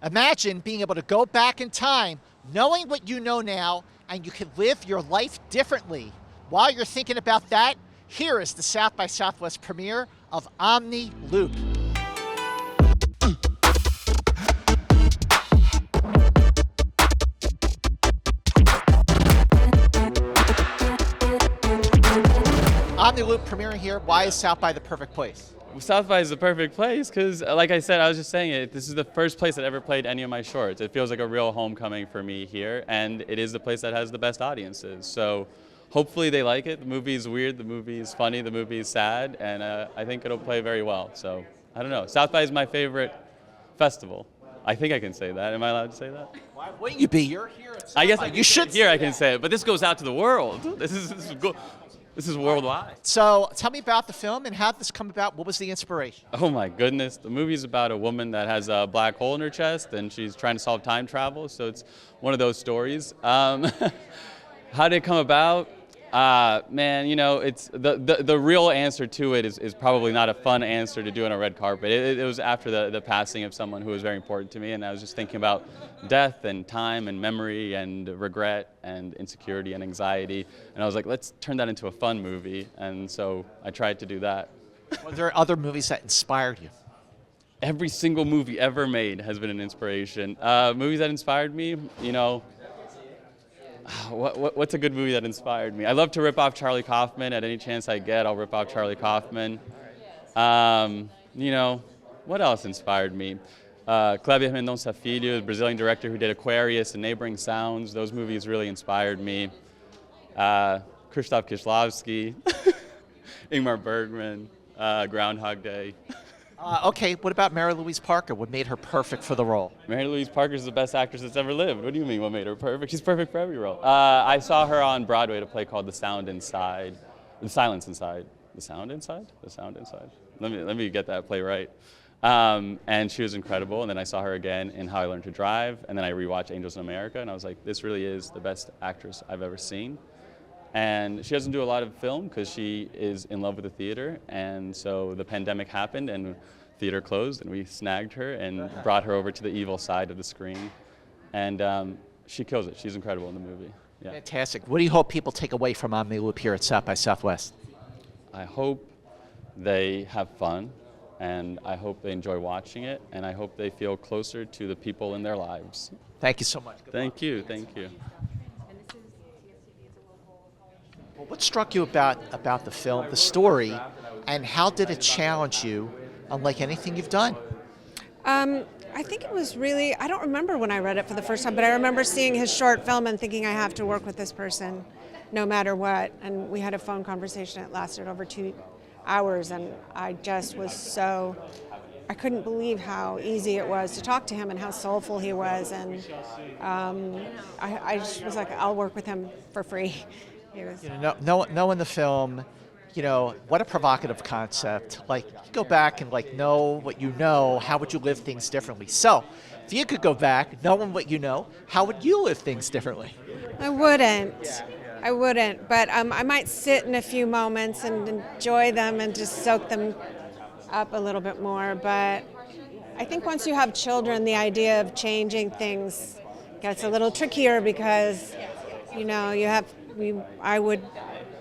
Imagine being able to go back in time, knowing what you know now, and you can live your life differently. While you're thinking about that, here is the South by Southwest premiere of Omni Loop. Omni Loop premiering here. Why is South by the perfect place? South by is the perfect place because, like I said, I was just saying it, this is the first place that ever played any of my shorts. It feels like a real homecoming for me here, and it is the place that has the best audiences. So hopefully they like it. The movie's weird, the movie's funny, the movie's sad, and I think it'll play very well. So I don't know. South by is my favorite festival. I think I can say that. Am I allowed to say that? Why wouldn't you be? You're here at South I guess by. you should. Here I can say it, but this goes out to the world. This is worldwide. So tell me about the film and how did this come about? What was the inspiration? Oh my goodness. The movie's about a woman that has a black hole in her chest and she's trying to solve time travel. So it's one of those stories. How did it come about? Man, you know, it's the real answer to it is probably not a fun answer to do on a red carpet. It was after the passing of someone who was very important to me, and I was just thinking about death and time and memory and regret and insecurity and anxiety, and I was like, let's turn that into a fun movie, and so I tried to do that. Were there other movies that inspired you? Every single movie ever made has been an inspiration. Movies that inspired me, you know, what's a good movie that inspired me? I love to rip off Charlie Kaufman. At any chance I get, I'll rip off Charlie Kaufman. You know, what else inspired me? Kleber Mendonça Filho, the Brazilian director who did Aquarius and Neighboring Sounds. Those movies really inspired me. Krzysztof Kieślowski, Ingmar Bergman, Groundhog Day. Okay, what about Mary Louise Parker? What made her perfect for the role? Mary Louise Parker is the best actress that's ever lived. What do you mean, what made her perfect? She's perfect for every role. I saw her on Broadway at a play called The Sound Inside. The Silence Inside. The Sound Inside? The Sound Inside. Let me get that play right. And she was incredible. And then I saw her again in How I Learned to Drive. And then I rewatched Angels in America. And I was like, this really is the best actress I've ever seen. And she doesn't do a lot of film because she is in love with the theater. And so the pandemic happened and theater closed and we snagged her and brought her over to the evil side of the screen. And she kills it. She's incredible in the movie. Yeah. Fantastic. What do you hope people take away from Omni Loop here at South by Southwest? I hope they have fun and I hope they enjoy watching it and I hope they feel closer to the people in their lives. Thank you so much. Thank you. Thank you. Well, what struck you about the film, the story, and how did it challenge you, unlike anything you've done? I think it was really, I don't remember when I read it for the first time, but I remember seeing his short film and thinking I have to work with this person no matter what. And we had a phone conversation that lasted over 2 hours, and I just was I couldn't believe how easy it was to talk to him and how soulful he was. And I just was like, I'll work with him for free. Knowing the film, you know, what a provocative concept. Like, you go back and know what you know, how would you live things differently? So, if you could go back, knowing what you know, how would you live things differently? I wouldn't, but I might sit in a few moments and enjoy them and just soak them up a little bit more. But I think once you have children, the idea of changing things gets a little trickier because, you know,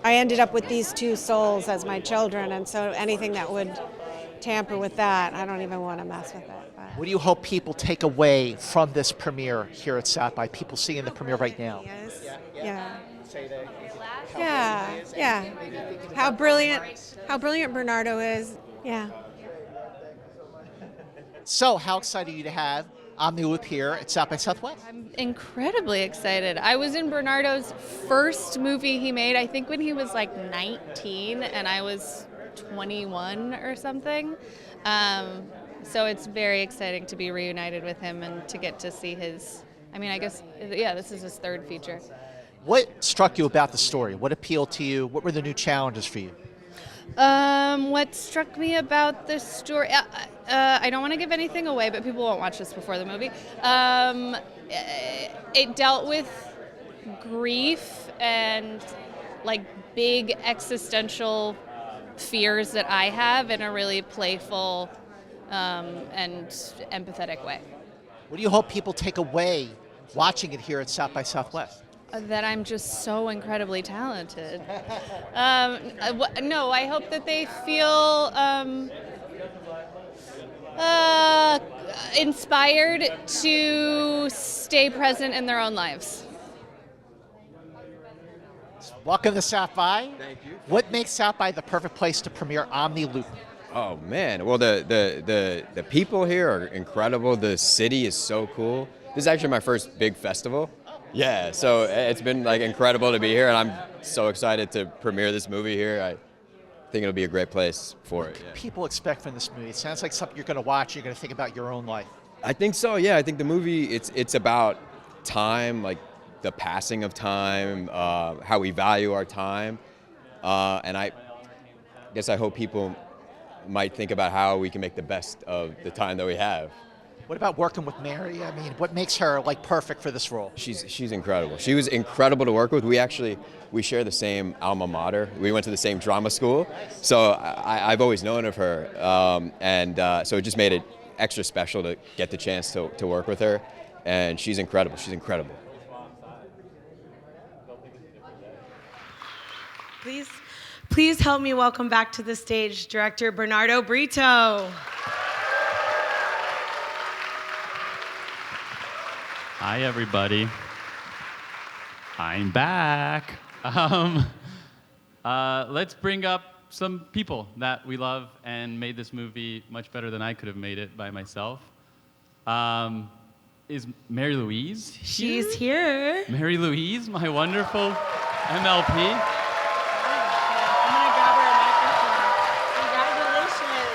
I ended up with these 2 souls as my children, and so anything that would tamper with that, I don't even want to mess with it. But. What do you hope people take away from this premiere here at South by? People seeing the premiere right now. Yeah. How brilliant Bernardo is. Yeah. So, how excited are you to have Omni Loop here at South by Southwest? I'm incredibly excited. I was in Bernardo's first movie he made, I think when he was like 19 and I was 21 or something. So it's very exciting to be reunited with him and to get to see his, this is his 3rd feature. What struck you about the story? What appealed to you? What were the new challenges for you? What struck me about the story, I don't want to give anything away, but people won't watch this before the movie. It dealt with grief and like big existential fears that I have in a really playful and empathetic way. What do you hope people take away watching it here at South by Southwest? That I'm just so incredibly talented. No, I hope that they feel inspired to stay present in their own lives. Welcome to South by. Thank you. What makes South by the perfect place to premiere Omni Loop? Oh man, well the people here are incredible. The city is so cool. This is actually my first big festival. Yeah, so it's been like incredible to be here, and I'm so excited to premiere this movie here. I think it'll be a great place for it. Yeah. People expect from this movie? It sounds like something you're going to watch. You're going to think about your own life. I think so. Yeah, I think the movie it's about time, like the passing of time, how we value our time, and I guess I hope people might think about how we can make the best of the time that we have. What about working with Mary? I mean, what makes her like perfect for this role? She's incredible. She was incredible to work with. We share the same alma mater. We went to the same drama school, so I've always known of her, so it just made it extra special to get the chance to work with her, and she's incredible. She's incredible. Please help me welcome back to the stage director Bernardo Britto. Hi, everybody. I'm back. Let's bring up some people that we love and made this movie much better than I could have made it by myself. Is Mary Louise here? She's here. Mary Louise, my wonderful MLP. I'm gonna grab her a microphone. Congratulations.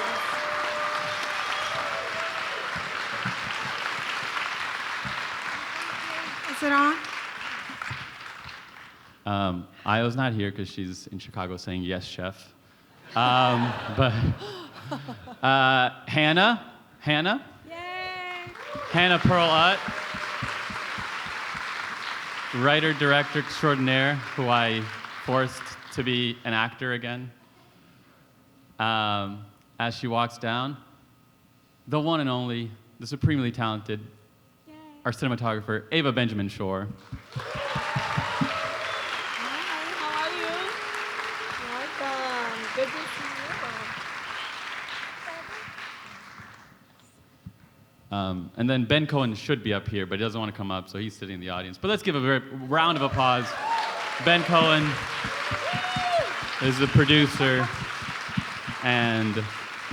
Is it on? Io's not here because she's in Chicago saying yes, chef. But Hannah, Yay! Hannah Pearl-Utt, writer, director extraordinaire, who I forced to be an actor again. As she walks down, the one and only, the supremely talented, our cinematographer, Ava Benjamin Shore. How are you? Welcome. Good to see you. And then Ben Cohen should be up here, but he doesn't want to come up, so he's sitting in the audience. But let's give a round of applause. Ben Cohen is the producer, and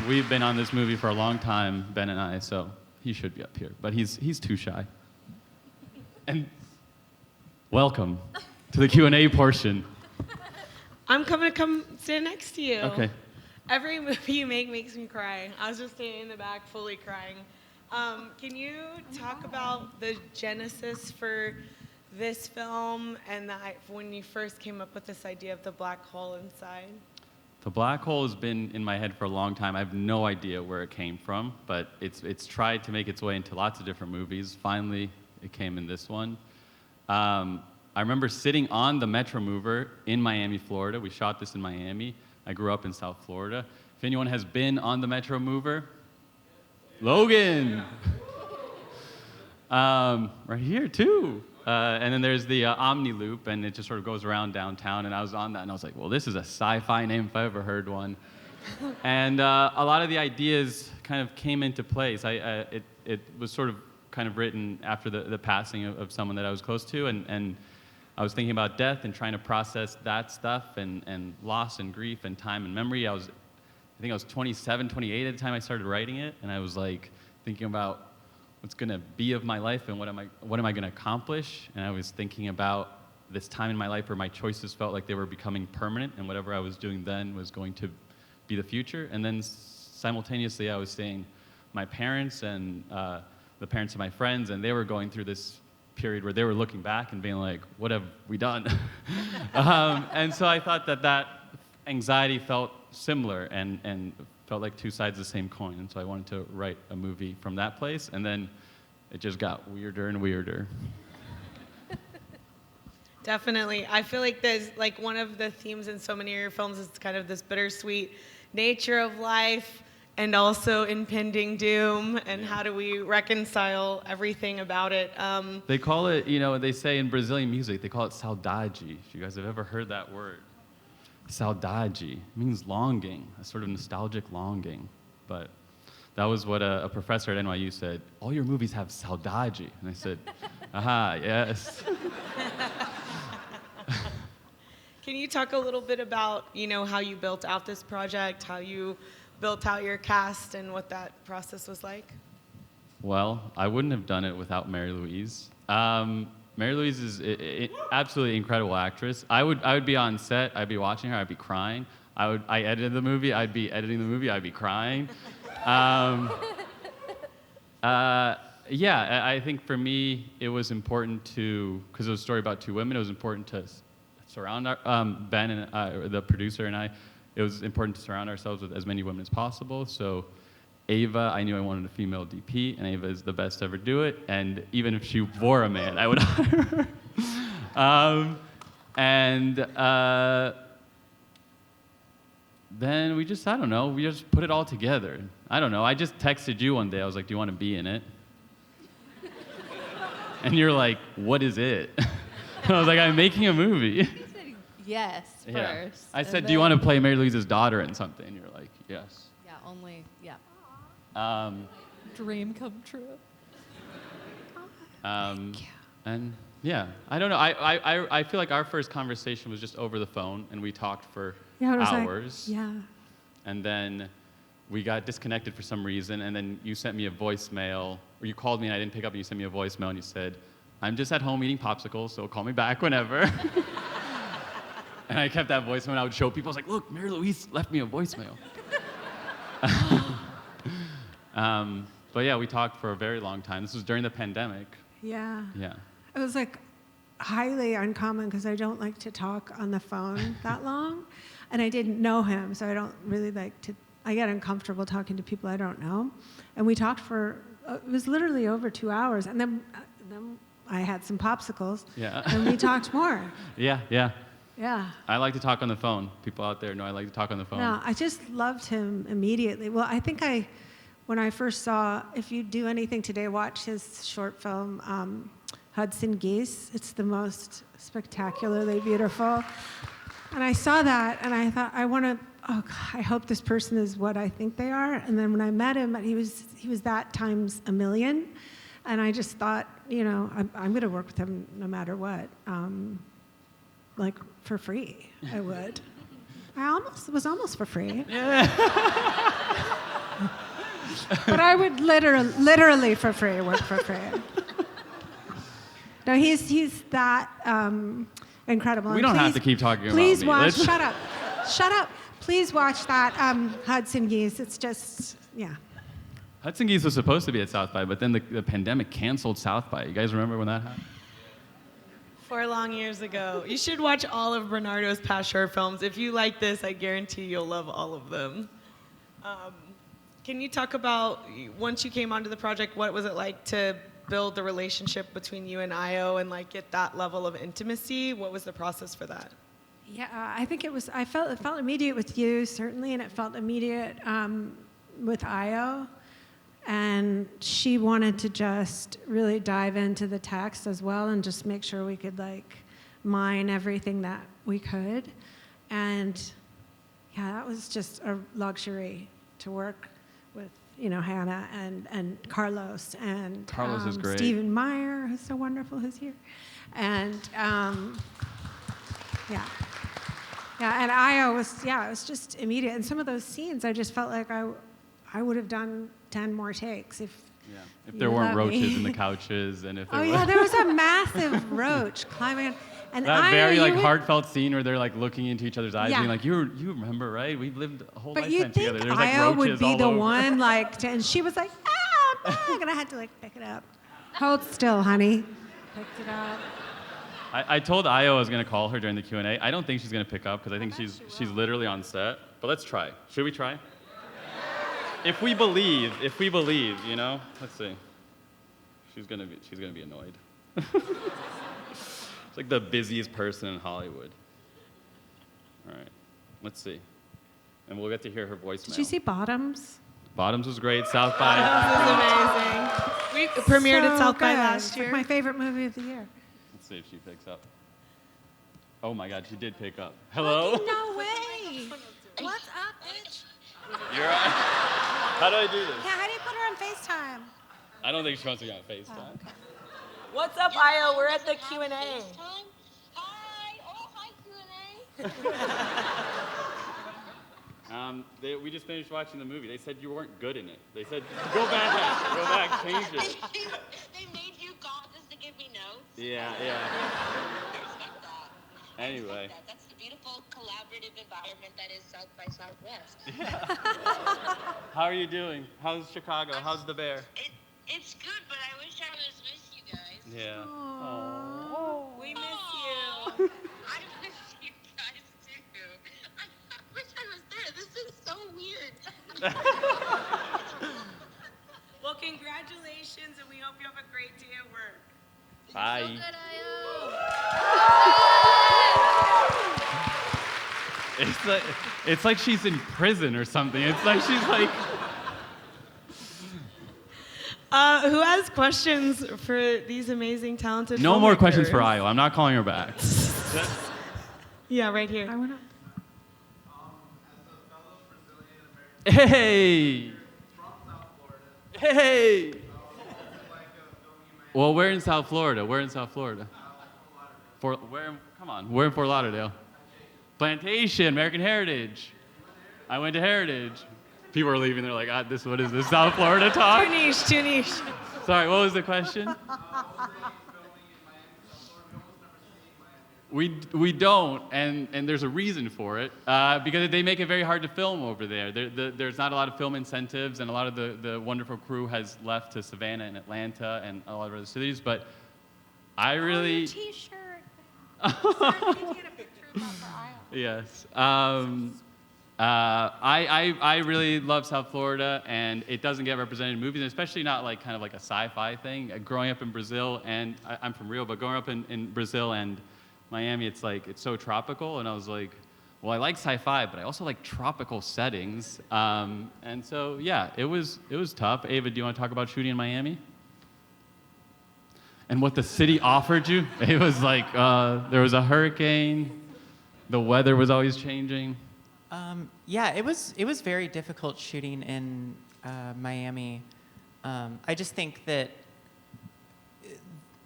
we've been on this movie for a long time, Ben and I, so he should be up here, but he's too shy. And welcome to the Q&A portion. I'm coming to come stand next to you. Okay. Every movie you make makes me cry. I was just standing in the back fully crying. Can you talk about the genesis for this film and when you first came up with this idea of the black hole inside? The black hole has been in my head for a long time. I have no idea where it came from, but it's tried to make its way into lots of different movies. Finally, it came in this one. I remember sitting on the Metro Mover in Miami, Florida. We shot this in Miami. I grew up in South Florida. If anyone has been on the Metro Mover, Logan. Right here too. And then there's the Omni Loop, and it just sort of goes around downtown. And I was on that, and I was like, well, this is a sci-fi name if I ever heard one. And a lot of the ideas kind of came into place. It was sort of kind of written after the passing of someone that I was close to, and I was thinking about death and trying to process that stuff and loss and grief and time and memory. I think I was 27, 28 at the time I started writing it, and I was like thinking about what's gonna be of my life and what am I gonna accomplish? And I was thinking about this time in my life where my choices felt like they were becoming permanent, and whatever I was doing then was going to be the future. And then simultaneously I was seeing my parents and the parents of my friends, and they were going through this period where they were looking back and being like, what have we done? And so I thought that anxiety felt similar and felt like two sides of the same coin. And so I wanted to write a movie from that place, and then it just got weirder and weirder. Definitely. I feel like there's like one of the themes in so many of your films is kind of this bittersweet nature of life, and also impending doom, and how do we reconcile everything about it? They call it, you know, they say in Brazilian music, they call it saudade. If you guys have ever heard that word. Saudade means longing, a sort of nostalgic longing. But that was what a professor at NYU said. All your movies have saudade. And I said, aha, yes. Can you talk a little bit about, you know, how you built out this project, how you built out your cast, and what that process was like? Well, I wouldn't have done it without Mary Louise. Mary Louise is an absolutely incredible actress. I would be on set, I'd be watching her, I'd be crying. I edited the movie, I'd be editing the movie, I'd be crying. Yeah, I think for me, it was important to, because it was a story about two women, it was important to surround Ben and the producer and I, it was important to surround ourselves with as many women as possible. So Ava, I knew I wanted a female DP, and Ava is the best to ever do it. And even if she were a man, I would hire her. Then we just, I don't know, we just put it all together. I don't know, I just texted you one day, I was like, do you want to be in it? And you're like, what is it? I was like, I'm making a movie. You said yes first. I said, do you want to play Mary Louise's daughter in something? And you're like, yes. Yeah, only, yeah. Dream come true. And yeah, I don't know. I feel like our first conversation was just over the phone, and we talked for hours. Like, yeah. And then we got disconnected for some reason, and then you sent me a voicemail, or you called me and I didn't pick up, and you sent me a voicemail, and you said, I'm just at home eating popsicles, so call me back whenever. And I kept that voicemail, and I would show people, I was like, look, Mary Louise left me a voicemail. But yeah, we talked for a very long time. This was during the pandemic. Yeah. Yeah. It was like highly uncommon because I don't like to talk on the phone that long. And I didn't know him, so I don't really like to, I get uncomfortable talking to people I don't know. And we talked for, it was literally over 2 hours. And then I had some popsicles. Yeah. And we talked more. Yeah, yeah. Yeah. I like to talk on the phone. People out there know I like to talk on the phone. No, I just loved him immediately. Well, I think when I first saw, if you do anything today, watch his short film, Hudson Geese. It's the most spectacularly beautiful. And I saw that, and I thought, I hope this person is what I think they are. And then when I met him, he was that times a million. And I just thought, you know, I'm going to work with him no matter what. Like, for free, I would. It was almost for free. Yeah. But I would literally for free work for free. No, he's that incredible. We don't have to keep talking about me. Please watch. Shut up. Please watch that Hudson Geese. It's just, yeah. Hudson Geese was supposed to be at South by, but then the pandemic canceled South by. You guys remember when that happened? 4 long years ago. You should watch all of Bernardo's past short films. If you like this, I guarantee you'll love all of them. Can you talk about, once you came onto the project, what was it like to build the relationship between you and Io and like get that level of intimacy? What was the process for that? Yeah, I think it felt immediate with you, certainly, and it felt immediate with Io. And she wanted to just really dive into the text as well and just make sure we could like mine everything that we could. And yeah, that was just a luxury to work with, you know, Hannah and Carlos and Carlos is great. Stephen Maier, who's so wonderful, who's here. And yeah, and Io was, it was just immediate. And some of those scenes, I just felt like I would have done 10 more takes if there weren't roaches in the couches, and if there there was a massive roach climbing. And that very heartfelt scene where they're like looking into each other's eyes, being like, "You remember, right? We've lived a whole lifetime together." There's like Io roaches would be all the over. one, and she was like, "Ah, and I had to like pick it up. Hold still, honey." Picked it up. I told Io I was gonna call her during the Q&A. I don't think she's gonna pick up because I think she's literally on set. But let's try. Should we try? If we believe, you know. Let's see. She's gonna be annoyed. It's like the busiest person in Hollywood. All right, let's see. And we'll get to hear her voicemail. Did you see Bottoms? Bottoms was great. South by. This is amazing. We premiered at South by good. last It's year. like my favorite movie of the year. Let's see if she picks up. Oh my God, she did pick up. Hello? No way. What's up, bitch? You're right. How do I do this? Yeah, how do you put her on FaceTime? I don't think she wants to be on FaceTime. What's up, Io? We're at the Q&A. Hi. Oh, hi, Q&A. We just finished watching the movie. They said you weren't good in it. They said, go back, change it. They made you call just to give me notes. Yeah. I respect that. Anyway. That's the beautiful collaborative environment that is South by Southwest. How are you doing? How's Chicago? How's the bear? It's good, but I wish I was with you guys. Yeah. We miss you. I miss you guys too. I wish I was there. This is so weird. Well, congratulations, and we hope you have a great day at work. Bye. It's like she's in prison or something. It's like she's like. Who has questions for these amazing, talented No more questions filmmakers? for Io. I'm not calling her back. Yeah, right here. I wanna. Hey. Hey. Well, we're in South Florida. We're in South Florida. Come on. We're in Fort Lauderdale. Plantation, American Heritage. I went to Heritage. People are leaving. They're like, what is this, South Florida talk? Too niche. Sorry, what was the question? We don't, and there's a reason for it, because they make it very hard to film over there. There's not a lot of film incentives, and a lot of the wonderful crew has left to Savannah and Atlanta and a lot of other cities, but I really... T-shirt. Yes. I really love South Florida, and it doesn't get represented in movies, and especially not like kind of like a sci-fi thing. Growing up in Brazil, and I'm from Rio, but growing up in Brazil and Miami, it's so tropical, and I was like, well, I like sci-fi, but I also like tropical settings, and so yeah, it was tough. Ava, do you want to talk about shooting in Miami? And what the city offered you? It was like there was a hurricane, the weather was always changing. Yeah, it was very difficult shooting in Miami. I just think that,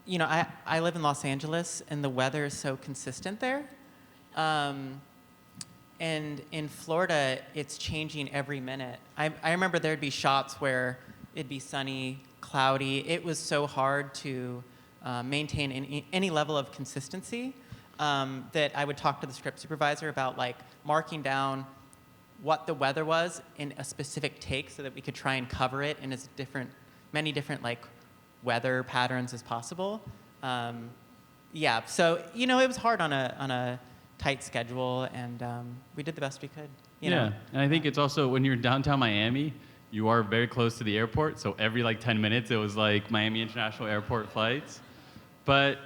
I live in Los Angeles, and the weather is so consistent there. And in Florida, it's changing every minute. I remember there'd be shots where it'd be sunny, cloudy. It was so hard to maintain any level of consistency that I would talk to the script supervisor about marking down what the weather was in a specific take so that we could try and cover it in many different weather patterns as possible. Yeah, so it was hard on a tight schedule, and we did the best we could. You know? And I think it's also when you're in downtown Miami, you are very close to the airport, so every 10 minutes it was Miami International Airport flights. But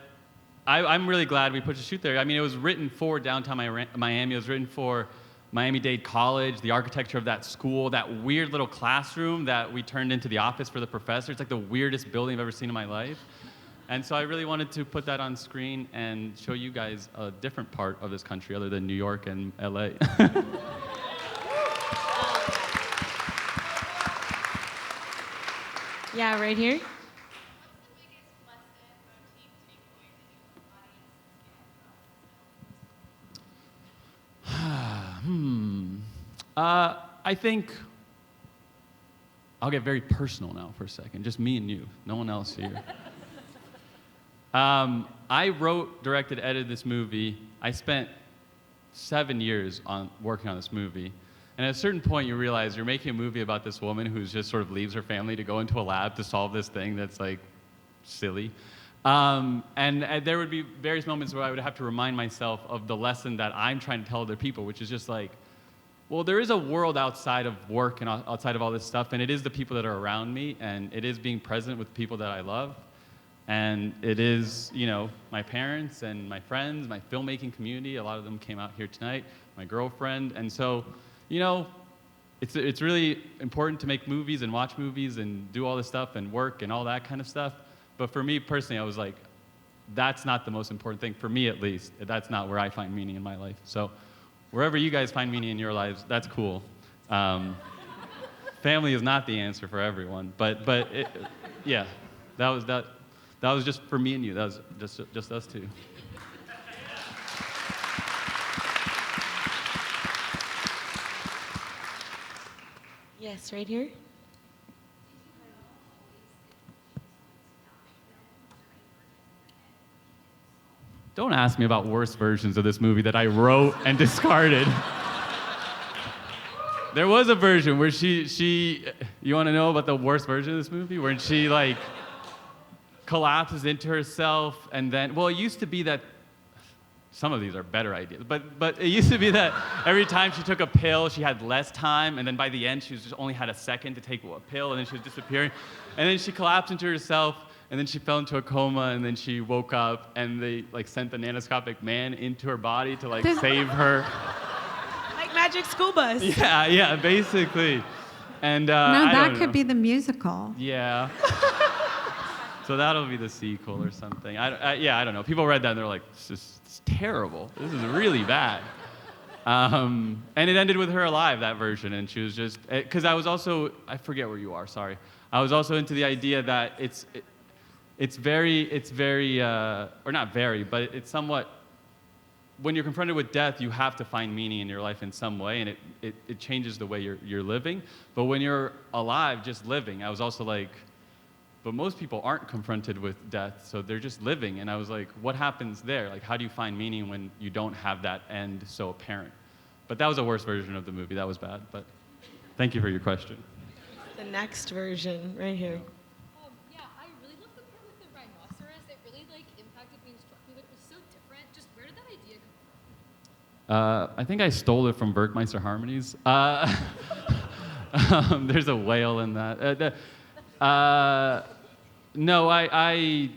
I'm really glad we put a shoot there. I mean, it was written for downtown Miami. It was written for Miami-Dade College, the architecture of that school, that weird little classroom that we turned into the office for the professor. It's the weirdest building I've ever seen in my life. And so I really wanted to put that on screen and show you guys a different part of this country other than New York and LA. Yeah, right here. I think I'll get very personal now for a second, just me and you, no one else here. I wrote, directed, edited this movie. I spent 7 years working on this movie. And at a certain point, you realize you're making a movie about this woman who's just sort of leaves her family to go into a lab to solve this thing that's silly. And there would be various moments where I would have to remind myself of the lesson that I'm trying to tell other people, which is just well, there is a world outside of work and outside of all this stuff, and it is the people that are around me, and it is being present with people that I love, and it is, my parents and my friends, my filmmaking community. A lot of them came out here tonight, my girlfriend, and so, it's really important to make movies and watch movies and do all this stuff and work and all that kind of stuff. But for me personally, I was like, that's not the most important thing, for me at least. That's not where I find meaning in my life. So wherever you guys find meaning in your lives, that's cool. Family is not the answer for everyone, but yeah, that was just for me and you. That was just us two. Yes, right here. Don't ask me about worse versions of this movie that I wrote and discarded. There was a version where she you want to know about the worst version of this movie? Where she like collapses into herself and then, well, it used to be that, some of these are better ideas, but it used to be that every time she took a pill, she had less time, and then by the end, she just only had a second to take a pill, and then she was disappearing. And then she collapsed into herself, and then she fell into a coma, and then she woke up, and they like sent the Nanoscopic Man into her body to like save her. Like Magic School Bus. Yeah, basically. And Now I that don't could know. be the musical. Yeah. So that'll be the sequel or something. I don't know. People read that and they're like, it's terrible. This is really bad. And it ended with her alive, that version, and she was just, because I was also, I forget where you are, sorry. I was also into the idea that it's very, or not very, but it's somewhat, when you're confronted with death, you have to find meaning in your life in some way, and it changes the way you're living. But when you're alive, just living, I was also like, but most people aren't confronted with death, so they're just living. And I was like, what happens there? Like, how do you find meaning when you don't have that end so apparent? But that was a worse version of the movie. That was bad, but thank you for your question. The next version, right here. Yeah, I really love the part with the rhinoceros. It really like impacted me and struck me, but it was so different. Just where did that idea come from? I think I stole it from Berkmeister Harmonies. There's a whale in that. No, I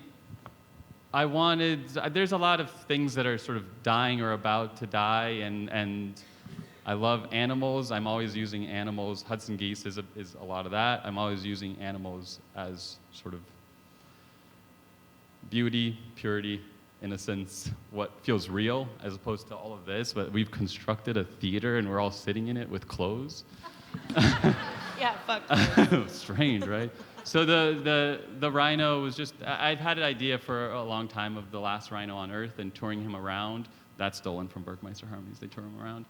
wanted, there's a lot of things that are sort of dying or about to die, and I love animals. I'm always using animals. Hudson geese is a lot of that. I'm always using animals as sort of beauty, purity, innocence, what feels real, as opposed to all of this, but we've constructed a theater and we're all sitting in it with clothes. Yeah, fuck. Strange, right? So the Rhino was just, I've had an idea for a long time of the last Rhino on Earth and touring him around. That's stolen from Berkmeister Harmonies. They tour him around.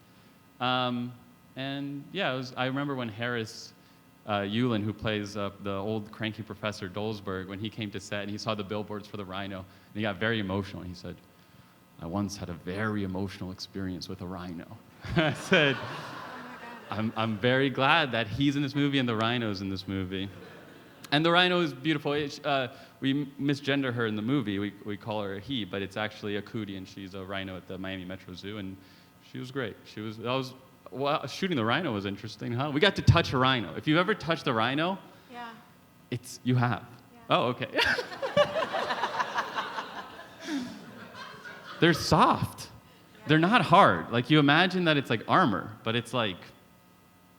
And yeah, I remember when Harris Yulin, who plays the old cranky Professor Dolzberg, when he came to set and he saw the billboards for the Rhino, and he got very emotional. He said, I once had a very emotional experience with a rhino. I said, I'm very glad that he's in this movie and the Rhino's in this movie. And the Rhino is beautiful. We misgender her in the movie. We call her a he, but it's actually a cootie, and she's a rhino at the Miami Metro Zoo, and she was great. Well, shooting the Rhino was interesting, huh? We got to touch a rhino. If you've ever touched a rhino, Yeah. you have. Yeah. Oh, okay. They're soft. They're not hard. Like, you imagine that it's like armor, but it's like,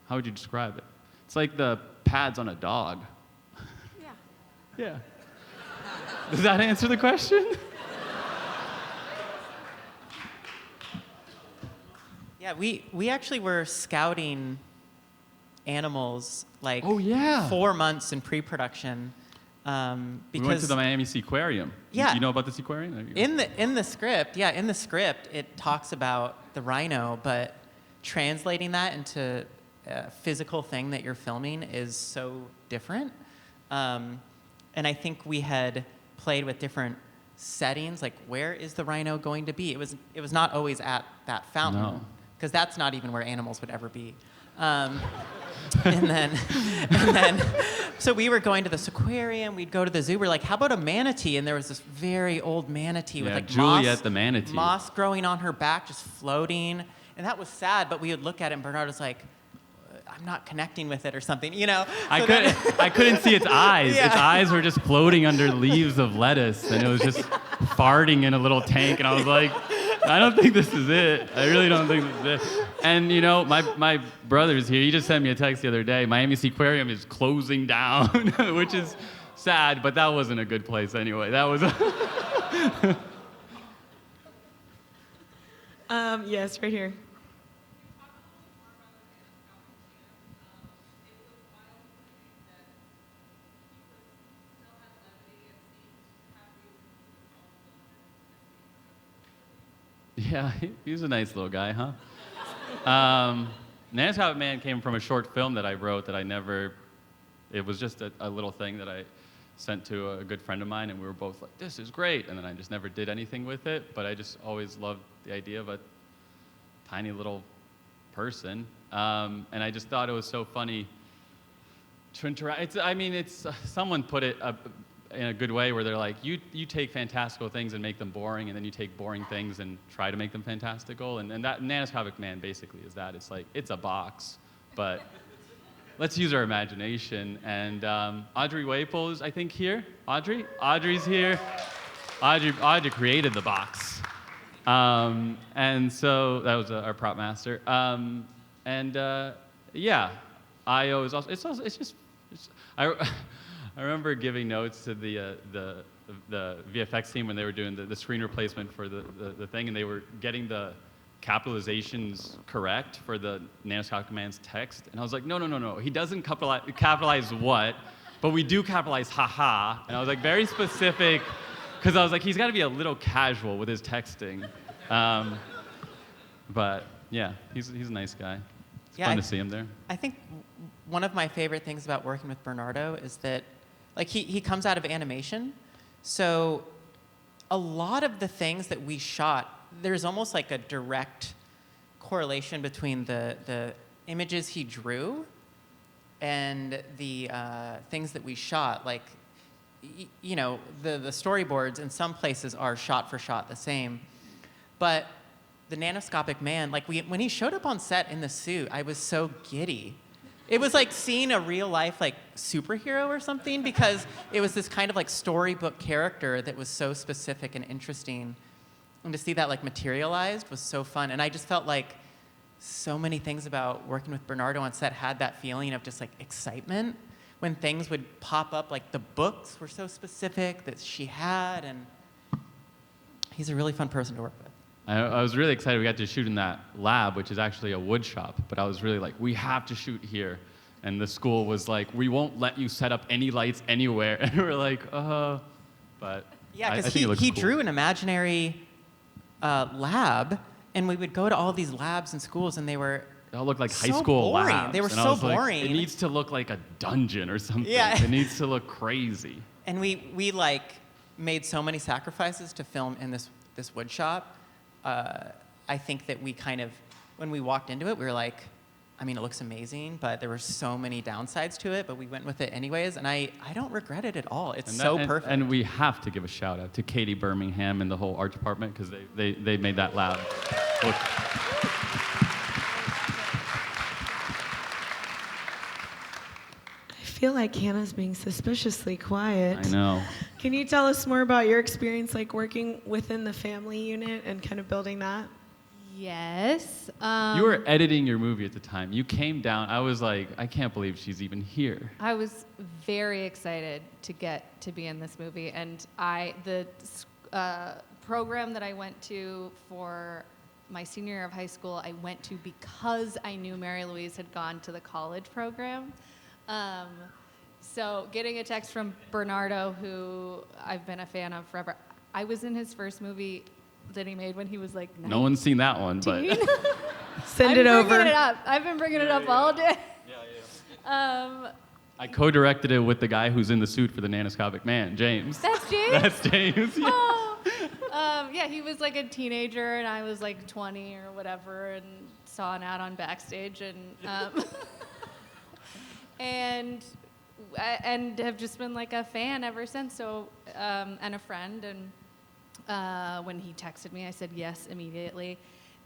how would you describe it? It's like the pads on a dog. Yeah. Does that answer the question? Yeah, we actually were scouting animals like Oh, yeah. 4 months in pre-production. Because We went to the Miami Seaquarium. Yeah. Do you know about the Seaquarium? There you go. in the script, it talks about the rhino, but translating that into a physical thing that you're filming is so different. And I think we had played with different settings, like where is the rhino going to be? It was not always at that fountain, because that's not even where animals would ever be. And then, so we were going to the Seaquarium, we'd go to the zoo, we're like, how about a manatee? And there was this very old manatee with like Juliet the manatee. moss growing on her back, just floating. And that was sad, but we would look at it and Bernardo's like, I'm not connecting with it or something, you know? I couldn't see its eyes. Yeah. Its eyes were just floating under leaves of lettuce, and it was just farting in a little tank, and I was like, I don't think this is it. I really don't think this is it. And you know, my brother's here. He just sent me a text the other day. Miami Seaquarium is closing down, which is sad, but that wasn't a good place anyway. That was. Yes, right here. Yeah, he's a nice little guy, huh? Nanoscopic Man came from a short film that I wrote that I never. It was just a little thing that I sent to a good friend of mine, and we were both like, "This is great," and then I just never did anything with it. But I just always loved the idea of a tiny little person, and I just thought it was so funny to interact. It's someone put it in a good way where they're like, you take fantastical things and make them boring, and then you take boring things and try to make them fantastical, and that Nanoscopic Man basically is that. It's like, it's a box, but let's use our imagination. And Audrey Wapel is, I think, here. Audrey's here. Audrey created the box. And so that was our prop master. Yeah, I was also, I remember giving notes to the VFX team when they were doing the screen replacement for the thing, and they were getting the capitalizations correct for the Nanoscopic Man's text. And I was like, no. He doesn't capitalize what, but we do capitalize haha. And I was like very specific, because I was like, he's got to be a little casual with his texting. But yeah, he's a nice guy. It's fun to see him there. I think one of my favorite things about working with Bernardo is that, like, he comes out of animation, so a lot of the things that we shot, there's almost like a direct correlation between the images he drew and the things that we shot. Like, you know, the storyboards in some places are shot for shot the same, but the Nanoscopic Man, like, when he showed up on set in the suit, I was so giddy. It was like seeing a real life, like, superhero or something, because it was this kind of like storybook character that was so specific and interesting. And to see that like materialized was so fun. And I just felt like so many things about working with Bernardo on set had that feeling of just like excitement when things would pop up. Like, the books were so specific that she had, and he's a really fun person to work with. I was really excited we got to shoot in that lab, which is actually a wood shop, but I was really like, we have to shoot here. And the school was like, we won't let you set up any lights anywhere. And we're like, but yeah, because he drew an imaginary lab, and we would go to all these labs and schools, and they all looked like so high school boring. labs. They were so boring. Like, it needs to look like a dungeon or something. Yeah. It needs to look crazy. And we like made so many sacrifices to film in this wood shop. I think that we kind of, when we walked into it, we were like, I mean, it looks amazing, but there were so many downsides to it, but we went with it anyways, and I don't regret it at all. It's perfect. And we have to give a shout out to Katie Birmingham and the whole art department, because they made that lab look. I feel like Hannah's being suspiciously quiet. I know. Can you tell us more about your experience, like working within the family unit and kind of building that? Yes. You were editing your movie at the time. You came down. I was like, I can't believe she's even here. I was very excited to get to be in this movie, and the program that I went to for my senior year of high school, I went to because I knew Mary Louise had gone to the college program. So getting a text from Bernardo, who I've been a fan of forever, I was in his first movie that he made when he was like 19. No one's seen that one, but Send it over. I've been bringing it up all day. I co-directed it with the guy who's in the suit for the Nanoscopic Man, James. That's James? That's James. Yeah. Oh. Yeah, he was like a teenager, and I was like 20 or whatever, and saw an ad on Backstage, and have just been like a fan ever since. So, and a friend, and when he texted me, I said yes immediately.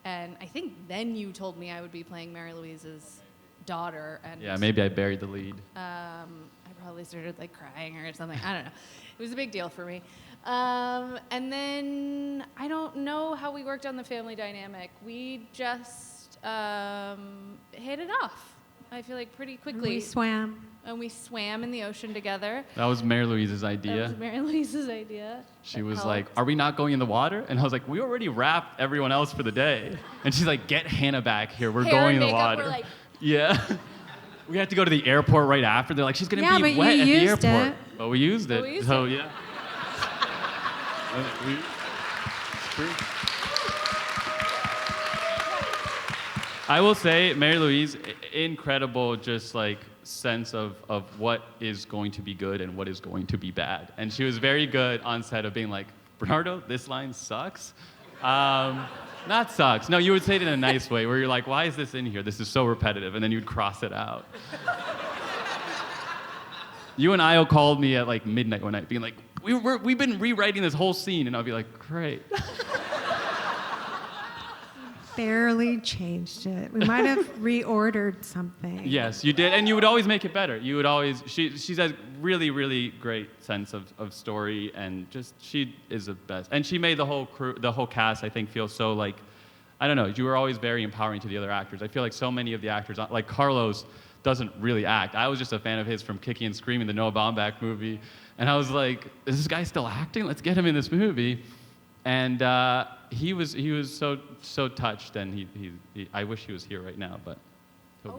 And I think then you told me I would be playing Mary Louise's daughter. And yeah, maybe I buried the lead. I probably started like crying or something. I don't know. It was a big deal for me. And then I don't know how we worked on the family dynamic. We just hit it off, I feel like, pretty quickly. We swam. And we swam in the ocean together. That was Maier Louise's idea. That was Mary Louise's idea. She That was helped. like, "Are we not going in the water?" And I was like, "We already wrapped everyone else for the day." And she's like, "Get Hannah back here. We're Hair going and in the makeup water." were like- Yeah. We had to go to the airport right after. They're like, "She's gonna Yeah, be but wet you at the used airport." it. But we used it. But we used So it. yeah. It's true. I will say, Maier Louise, incredible, just like sense of what is going to be good and what is going to be bad. And she was very good on set of being like, "Bernardo, this line sucks." Not sucks. No, you would say it in a nice way where you're like, "Why is this in here? This is so repetitive." And then you'd cross it out. You and Io called me at like midnight one night being like, we've been rewriting this whole scene. And I'll be like, "Great." Barely changed it. We might have reordered something. Yes, you did, and you would always make it better. You would always. She's a really, really great sense of story, and just she is the best. And she made the whole crew, the whole cast, I think, feel so like, I don't know. You were always very empowering to the other actors. I feel like so many of the actors, like Carlos, doesn't really act. I was just a fan of his from Kicking and Screaming, the Noah Baumbach movie, and I was like, is this guy still acting? Let's get him in this movie. And he was so touched, and he I wish he was here right now, but.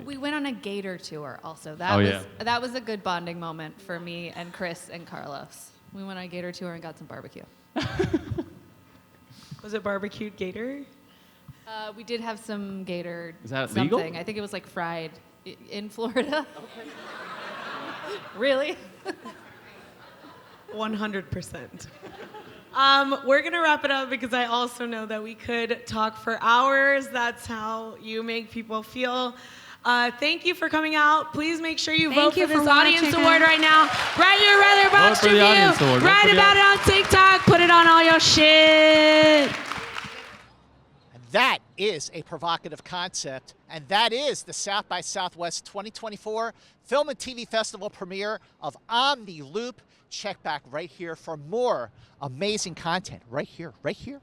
We went on a gator tour also. That was a good bonding moment for me and Chris and Carlos. We went on a gator tour and got some barbecue. Was it barbecued gator? We did have some gator. Is that something. legal? I think it was like fried in Florida. Really? 100%. We're going to wrap it up because I also know that we could talk for hours. That's how you make people feel. Thank you for coming out. Please make sure you vote for this audience award right now. Write your Letterboxd Vote for the audience review. award. Vote Write for the about it on TikTok. Put it on all your shit. And that is a provocative concept, and that is the South by Southwest 2024 Film and TV Festival premiere of Omni Loop. Check back right here for more amazing content right here, right here,